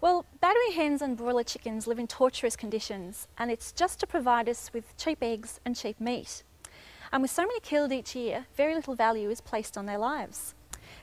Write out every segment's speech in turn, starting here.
Well, battery hens and broiler chickens live in torturous conditions, and it's just to provide us with cheap eggs and cheap meat. And with so many killed each year, very little value is placed on their lives.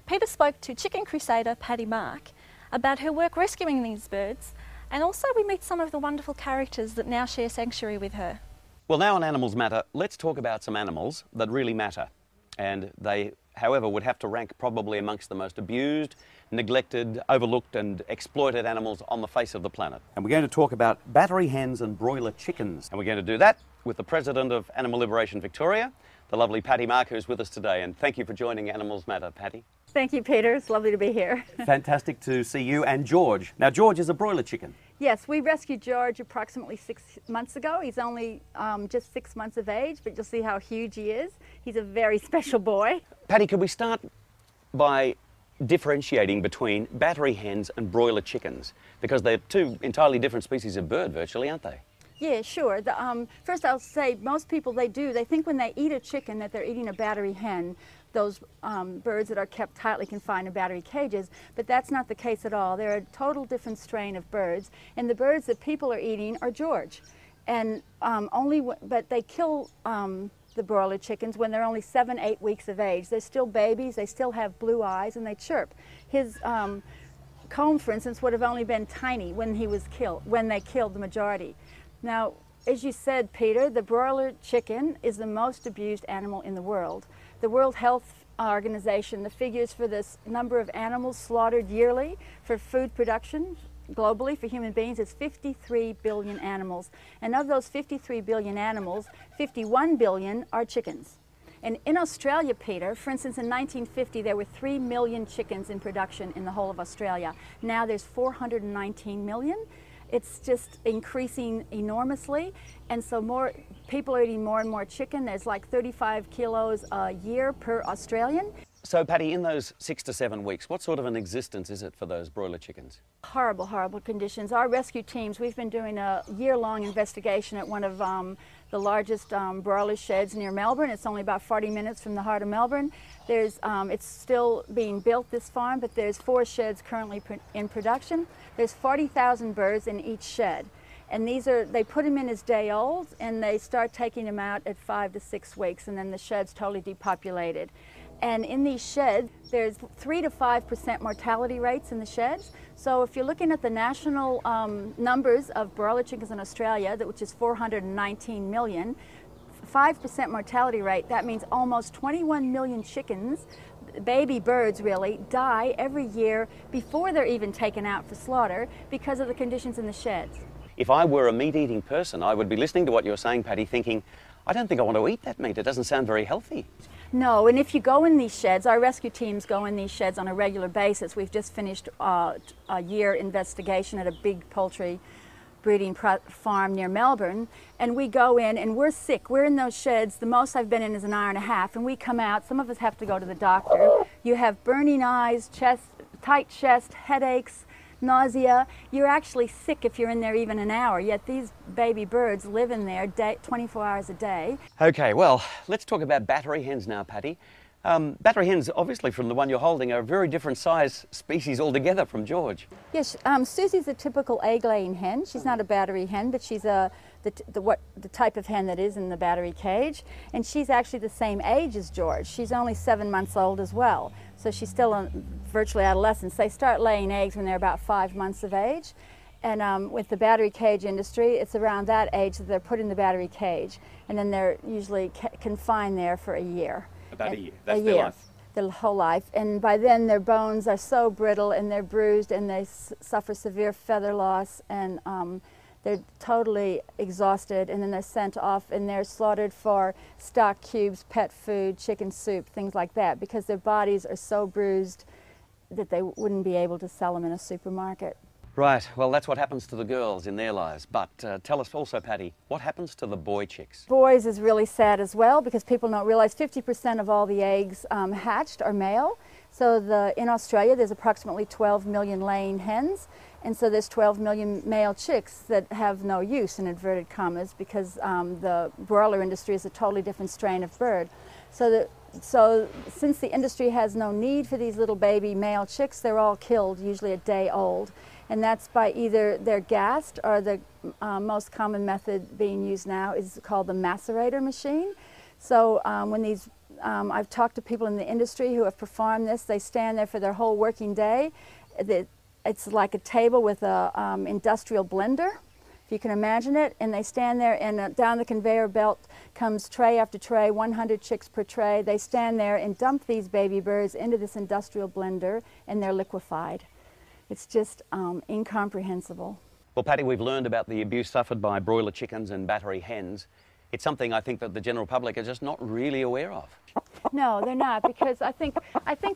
Peter spoke to chicken crusader Patty Mark about her work rescuing these birds, and also we meet some of the wonderful characters that now share sanctuary with her. Well, now on Animals Matter, let's talk about some animals that really matter. And they, however, would have to rank probably amongst the most abused, neglected, overlooked and exploited animals on the face of the planet. And we're going to talk about battery hens and broiler chickens. And we're going to do that with the President of Animal Liberation Victoria, the lovely Patty Mark, who's with us today. And thank you for joining Animals Matter, Patty. Thank you, Peter. It's lovely to be here. Fantastic to see you and George. Now, George is a broiler chicken. Yes, we rescued George approximately 6 months ago. He's only just 6 months of age, but you'll see how huge he is. He's a very special boy. Patty, could we start by differentiating between battery hens and broiler chickens? Because they're two entirely different species of bird, virtually, aren't they? Yeah, sure. First I'll say most people, they think when they eat a chicken that they're eating a battery hen, those birds that are kept tightly confined in battery cages, but that's not the case at all. They're a total different strain of birds, and the birds that people are eating are George. And but they kill the broiler chickens when they're only 7-8 weeks of age. They're still babies, they still have blue eyes, and they chirp. His comb, for instance, would have only been tiny when they killed the majority. Now, as you said, Peter, the broiler chicken is the most abused animal in the world. The World Health Organization, the figures for this number of animals slaughtered yearly for food production globally for human beings is 53 billion animals. And of those 53 billion animals, 51 billion are chickens. And in Australia, Peter, for instance, in 1950, there were 3 million chickens in production in the whole of Australia. Now there's 419 million. It's just increasing enormously, and so more people are eating more and more chicken. There's like 35 kilos a year per Australian. So, Patty, in those 6 to 7 weeks, what sort of an existence is it for those broiler chickens? Horrible, horrible conditions. Our rescue teams, we've been doing a year-long investigation at one of the largest broiler sheds near Melbourne. It's only about 40 minutes from the heart of Melbourne. It's still being built, this farm, but there's 4 sheds currently in production. There's 40,000 birds in each shed. And they put them in as day olds, and they start taking them out at 5 to 6 weeks, and then the shed's totally depopulated. And in these sheds, there's 3 to 5% mortality rates in the sheds. So if you're looking at the national numbers of broiler chickens in Australia, which is 419 million, 5% mortality rate, that means almost 21 million chickens, baby birds really, die every year before they're even taken out for slaughter because of the conditions in the sheds. If I were a meat-eating person, I would be listening to what you're saying, Patty, thinking, I don't think I want to eat that meat. It doesn't sound very healthy. No, and if you go in these sheds, our rescue teams go in these sheds on a regular basis. We've just finished a year investigation at a big poultry breeding farm near Melbourne, and we go in and we're sick. We're in those sheds. The most I've been in is an hour and a half, and we come out. Some of us have to go to the doctor. You have burning eyes, tight chest, headaches, nausea. You're actually sick if you're in there even an hour, yet these baby birds live in there 24 hours a day. Okay, well, let's talk about battery hens now, Patty. Battery hens, obviously from the one you're holding, are a very different size species altogether from George. Yes, Susie's a typical egg-laying hen. She's not a battery hen, but she's the type of hen that is in the battery cage, and she's actually the same age as George. She's only 7 months old as well, so she's still virtually adolescent. They start laying eggs when they're about 5 months of age, and with the battery cage industry, it's around that age that they're put in the battery cage, and then they're usually confined there for a year. About a year. That's their life. Their whole life. And by then their bones are so brittle and they're bruised and they suffer severe feather loss, and they're totally exhausted, and then they're sent off and they're slaughtered for stock cubes, pet food, chicken soup, things like that, because their bodies are so bruised that they wouldn't be able to sell them in a supermarket. Right, well, that's what happens to the girls in their lives. But tell us also, Patty, what happens to the boy chicks? Boys is really sad as well, because people don't realize 50% of all the eggs hatched are male. So in Australia, there's approximately 12 million laying hens, and so there's 12 million male chicks that have no use, in inverted commas, because the broiler industry is a totally different strain of bird. So So since the industry has no need for these little baby male chicks, they're all killed, usually a day old. And that's by either they're gassed, or the most common method being used now is called the macerator machine. So when these, I've talked to people in the industry who have performed this, they stand there for their whole working day. It's like a table with a industrial blender, if you can imagine it, and they stand there, and down the conveyor belt comes tray after tray, 100 chicks per tray. They stand there and dump these baby birds into this industrial blender, and they're liquefied. It's just incomprehensible. Well, Patty, we've learned about the abuse suffered by broiler chickens and battery hens. It's something I think that the general public are just not really aware of. No, they're not, because I think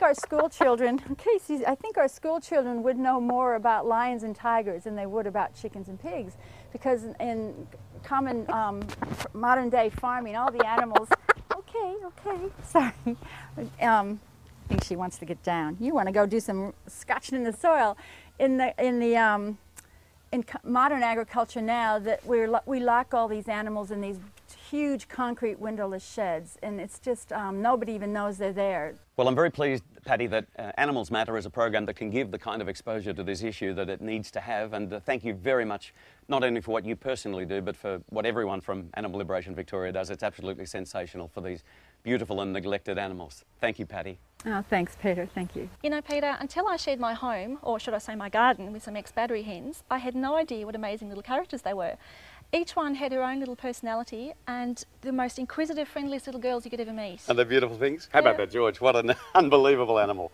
our school children, Casey, I think our school children would know more about lions and tigers than they would about chickens and pigs, because in common modern day farming, all the animals, okay, sorry, I think she wants to get down. You want to go do some scratching in the soil. In modern agriculture now, that we lock all these animals in these huge concrete windowless sheds, and it's just nobody even knows they're there. Well, I'm very pleased, Patty, that Animals Matter is a program that can give the kind of exposure to this issue that it needs to have, and thank you very much, not only for what you personally do, but for what everyone from Animal Liberation Victoria does. It's absolutely sensational for these beautiful and neglected animals. Thank you, Patty. Oh, thanks, Peter. Thank you. You know, Peter, until I shared my home, or should I say my garden, with some ex-battery hens, I had no idea what amazing little characters they were. Each one had her own little personality, and the most inquisitive, friendliest little girls you could ever meet. And they're beautiful things. How about that, George? What an unbelievable animal.